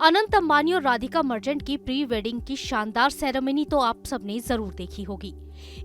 अनंत अंबानी और राधिका मर्चेंट की pre wedding की शानदार सेरेमनी तो आप सबने जरूर देखी होगी।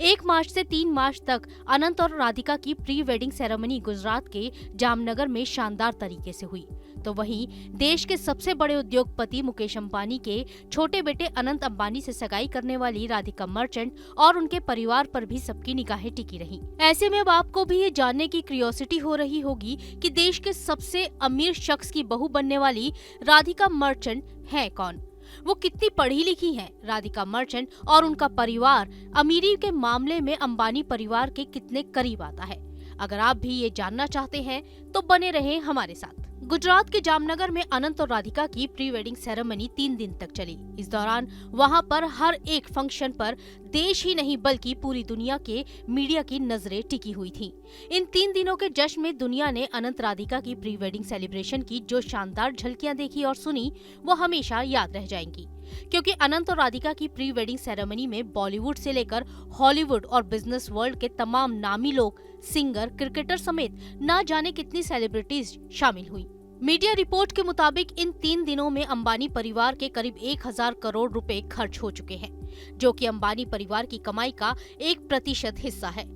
1 मार्च से 3 मार्च तक अनंत और राधिका की प्री वेडिंग सेरेमनी गुजरात के जामनगर में शानदार तरीके से हुई। तो वहीं देश के सबसे बड़े उद्योगपति मुकेश अंबानी के छोटे बेटे अनंत अंबानी से सगाई करने वाली राधिका मर्चेंट और उनके परिवार पर भी सबकी निगाहें टिकी रही। ऐसे में अब आपको भी ये जानने की क्यूरियोसिटी हो रही होगी कि देश के सबसे अमीर शख्स की बहू बनने वाली राधिका मर्चेंट है कौन, वो कितनी पढ़ी लिखी हैं। राधिका मर्चेंट और उनका परिवार अमीरी के मामले में अंबानी परिवार के कितने करीब आता है। अगर आप भी ये जानना चाहते हैं तो बने रहें हमारे साथ। गुजरात के जामनगर में अनंत और राधिका की प्री वेडिंग सेरेमनी 3 दिन तक चली। इस दौरान वहां पर हर एक फंक्शन पर देश ही नहीं बल्कि पूरी दुनिया के मीडिया की नजरें टिकी हुई थीं। इन 3 दिनों के जश्न में दुनिया ने अनंत राधिका की प्री वेडिंग सेलिब्रेशन की जो शानदार झलकियां देखी और सुनी वो हमेशा याद रह जाएंगी। क्योंकि अनंत और राधिका की प्री वेडिंग सेरेमनी में बॉलीवुड से लेकर हॉलीवुड और बिजनेस वर्ल्ड के तमाम नामी लोग, सिंगर, क्रिकेटर समेत ना जाने कितनी सेलिब्रिटीज शामिल हुई। मीडिया रिपोर्ट के मुताबिक इन 3 दिनों में अंबानी परिवार के करीब 1000 करोड़ रुपए खर्च हो चुके हैं, जो कि अंबानी परिवार की कमाई का 1% हिस्सा है।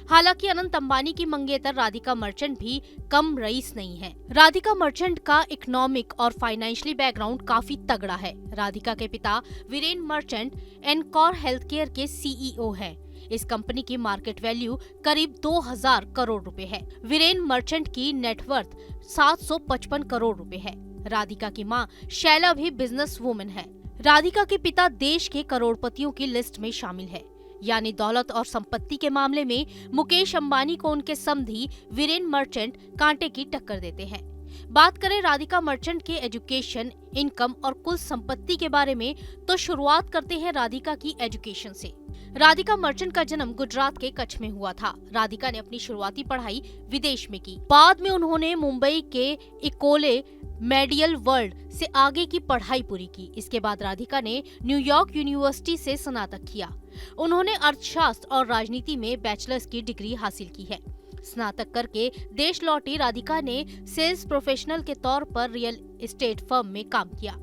हालांकि अनंत अंबानी की मंगेतर राधिका मर्चेंट भी कम रईस नहीं है। राधिका मर्चेंट का इकोनॉमिक और फाइनेंशियली बैकग्राउंड काफी तगड़ा है। राधिका के पिता वीरेन मर्चेंट एनकॉर हेल्थकेयर के सीईओ हैं। इस कंपनी की मार्केट वैल्यू करीब 2000 करोड़ रुपए है। वीरेन मर्चेंट की नेटवर्थ 755 करोड़ रुपए है। राधिका की मां शैला भी बिजनेस वुमन है। राधिका के पिता देश के करोड़पतियों की लिस्ट में शामिल है। यानी दौलत और संपत्ति के मामले में मुकेश अंबानी को उनके समधी वीरेन मर्चेंट कांटे की टक्कर देते हैं। बात करें राधिका मर्चेंट के एजुकेशन, इनकम और कुल संपत्ति के बारे में तो शुरुआत करते हैं राधिका की एजुकेशन से। राधिका मर्चेंट का जन्म गुजरात के कच्छ में हुआ था। राधिका ने अपनी शुरुआती पढ़ाई विदेश में की। बाद में उन्होंने मुंबई के इकोले मेडियल वर्ल्ड से आगे की पढ़ाई पूरी की। इसके बाद राधिका ने न्यूयॉर्क यूनिवर्सिटी से स्नातक किया। उन्होंने अर्थशास्त्र और राजनीति में बैचलर्स की डिग्री हासिल की है। स्नातक करके देश लौटी राधिका ने सेल्स प्रोफेशनल के तौर पर रियल एस्टेट फर्म में काम किया।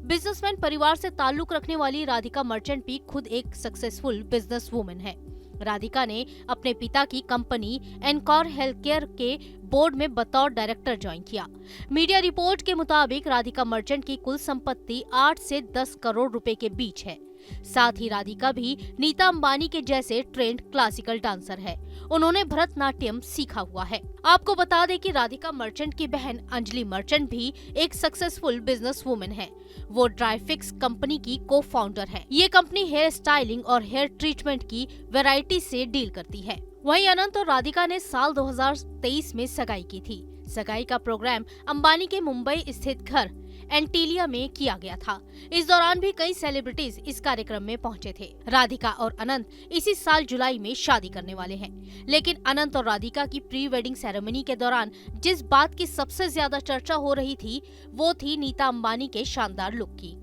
बिजनेसमैन परिवार से ताल्लुक रखने वाली राधिका मर्चेंट भी खुद एक सक्सेसफुल बिजनेस वुमन है। राधिका ने अपने पिता की कंपनी एनकॉर हेल्थकेयर के बोर्ड में बतौर डायरेक्टर ज्वाइन किया। मीडिया रिपोर्ट के मुताबिक राधिका मर्चेंट की कुल संपत्ति 8 से 10 करोड़ रुपए के बीच है। साथ ही राधिका भी नीता अंबानी के जैसे ट्रेंड क्लासिकल डांसर है। उन्होंने भरतनाट्यम सीखा हुआ है। आपको बता दें कि राधिका मर्चेंट की बहन अंजलि मर्चेंट भी एक सक्सेसफुल बिजनेस वुमन है। वो ड्राईफिक्स कंपनी की को फाउंडर है। ये कंपनी हेयर स्टाइलिंग और हेयर ट्रीटमेंट की वैरायटी से डील करती है। वहीं अनंत और राधिका ने साल 2023 में सगाई की थी। सगाई का प्रोग्राम अंबानी के मुंबई स्थित घर एंटीलिया में किया गया था। इस दौरान भी कई सेलिब्रिटीज इस कार्यक्रम में पहुंचे थे। राधिका और अनंत इसी साल जुलाई में शादी करने वाले हैं। लेकिन अनंत और राधिका की प्री वेडिंग सेरेमनी के दौरान जिस बात की सबसे ज्यादा चर्चा हो रही थी वो थी नीता अंबानी के शानदार लुक की।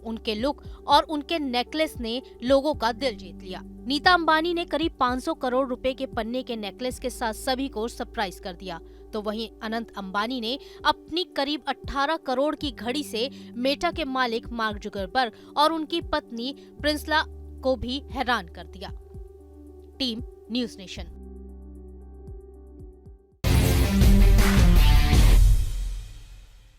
उनके लुक और उनके नेकलेस ने लोगों का दिल जीत लिया। नीता अंबानी ने करीब 500 करोड़ रुपए के पन्ने के नेकलेस के साथ सभी को सरप्राइज कर दिया। तो वहीं अनंत अंबानी ने अपनी करीब 18 करोड़ की घड़ी से मेटा के मालिक मार्क जुकरबर्ग और उनकी पत्नी प्रिंसला को भी हैरान कर दिया। Team news nation.